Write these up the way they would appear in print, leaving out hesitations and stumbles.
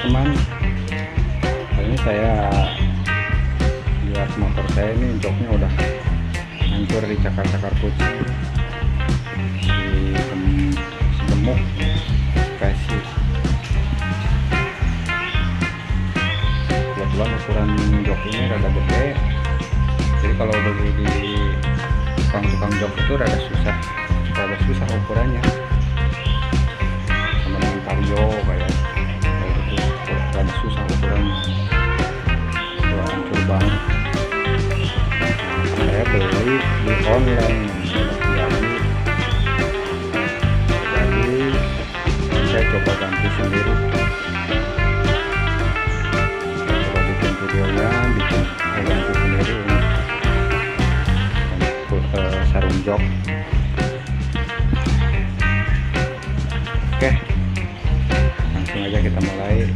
teman-teman, kali ini saya lihat motor saya ini joknya udah hancur di cakar-cakar kucing, di gemuk spacy. Kebetulan ukuran jok ini rada gede, jadi kalau beli di tukang-tukang jok itu rada susah ukurannya, sama dengan vario kayak itu rada susah ukurannya, itu hancur banget. Saya beli di online, jadi saya coba ganti sendiri. Saya coba bikin videonya, ganti sendiri untuk sarung jok. Oke, langsung aja kita mulai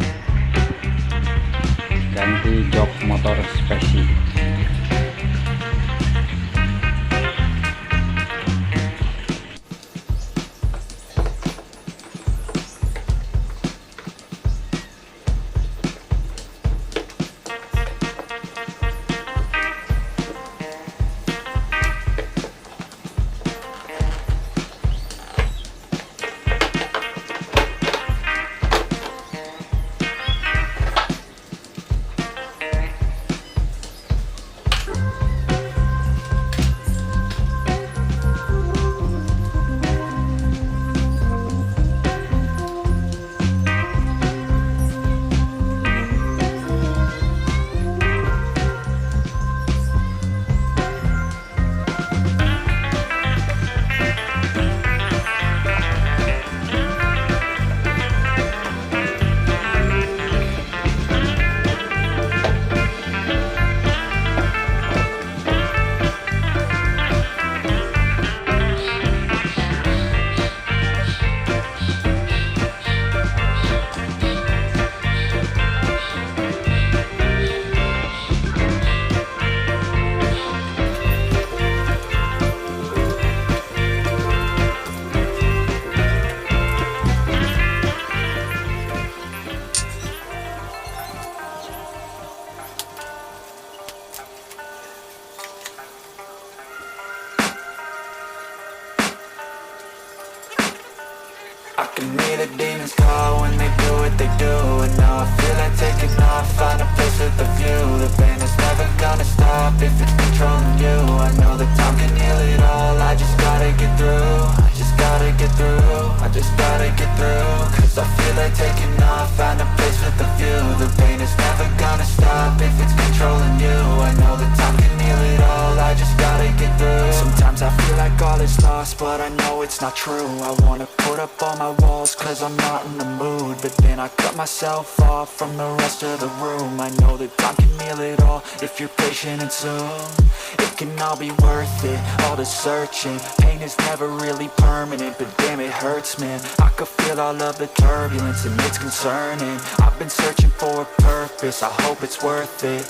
ganti jok motor spacy. I can hear the demons call when they do what they do. And now I feel like taking off, find a place with a view. The pain is never gonna stop if it's controlling you. I know that time can heal it all, I just gotta get through. I just gotta get through, I just gotta get through. Cause I feel like taking off, find a place with a view. The pain is never gonna stop if it's controlling you. I know that time can heal it all, I just gotta get through. Sometimes I feel like all is lost, but I know it's not true. I wanna put up all my walls cause I'm not in the mood, but then I cut myself off from the rest of the room. I know that time can heal it all if you're patient and soon it can all be worth it, all the searching. Pain is never really permanent, but damn it hurts, man. I could feel all of the turbulence and it's concerning. I've been searching for a purpose, I hope it's worth it.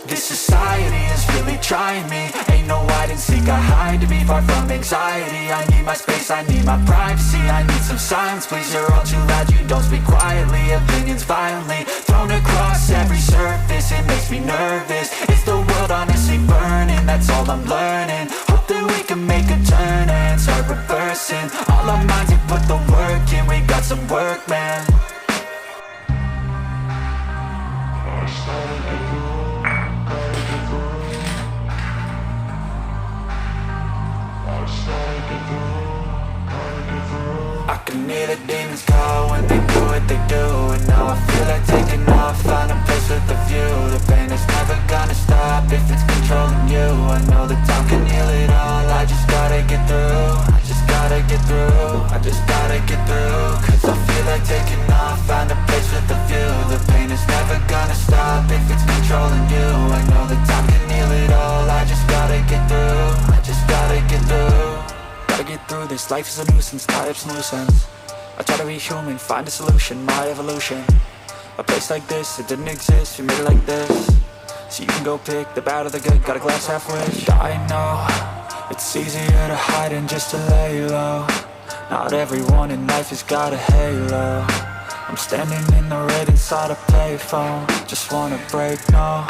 This society is really trying me. Ain't no hide and seek, I hide to be far from anxiety. I need my space, I need my privacy. I need some silence, please, you're all too loud. You don't speak quietly, opinions violently thrown across every surface. It makes me nervous, it's the world honestly burning. That's all I'm learning, hope that we can make a turn and start reversing. All our minds have put the work in, we got some work, man. I can hear the demons call when they do what they do. And now I feel like taking off, find a place with a view. The pain is never gonna stop if it's controlling you. I know that time can heal it all, I just gotta get through. I just gotta get through, I just gotta get through. Cause I feel like taking off, find a place with a view. The pain is never gonna stop if it's controlling you. I know that time can heal it all, I just gotta get through. I just gotta get through. Gotta get through this, life is a nuisance, tie up some loose ends. I try to be human, find a solution, my evolution. A place like this, it didn't exist, we made it like this. So you can go pick the bad or the good, got a glass half wish. I know, it's easier to hide than just to lay low. Not everyone in life has got a halo. I'm standing in the red inside a payphone. Just wanna break, no,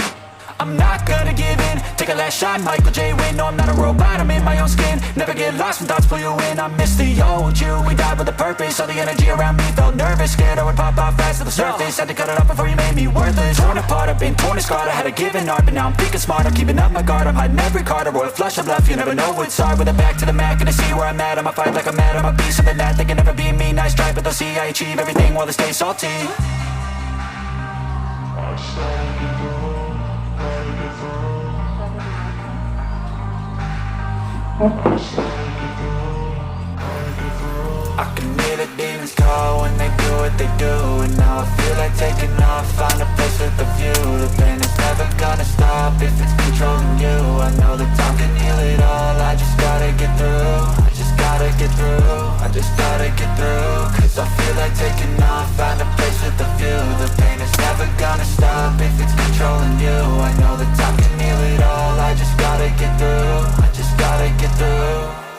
I'm not gonna give in. Take a last shot, Michael J. Win. No, I'm not a robot, I'm in my own skin. Never get lost when thoughts pull you in. I miss the old you, we died with a purpose. All the energy around me felt nervous. Scared I would pop off fast to the surface. Had to cut it off before you made me worthless. Torn apart, I've been torn and scarred. I had a given art, but now I'm thinking smart. I'm keeping up my guard, I'm hiding every card. A royal flush of left, you never know what's hard. With a back to the mat, gonna see where I'm at. I'ma fight like I'm mad, I'ma be something that they can never be me. Nice try, but they'll see I achieve everything while they stay salty. I can hear the demons call when they do what they do. And now I feel like taking off, find a place with a view. The pain is never gonna stop if it's controlling you. I know that time can heal it all, I just gotta get through. I just gotta get through, I just gotta get through. Cause I feel like taking off, find a place with a view. The pain is never gonna stop if it's controlling you. I know that time can heal it all, I just gotta get through. I just gotta get through.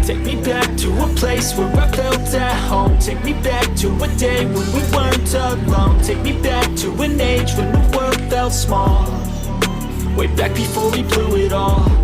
Take me back to a place where I felt at home. Take me back to a day when we weren't alone. Take me back to an age when the world felt small. Way back before we blew it all.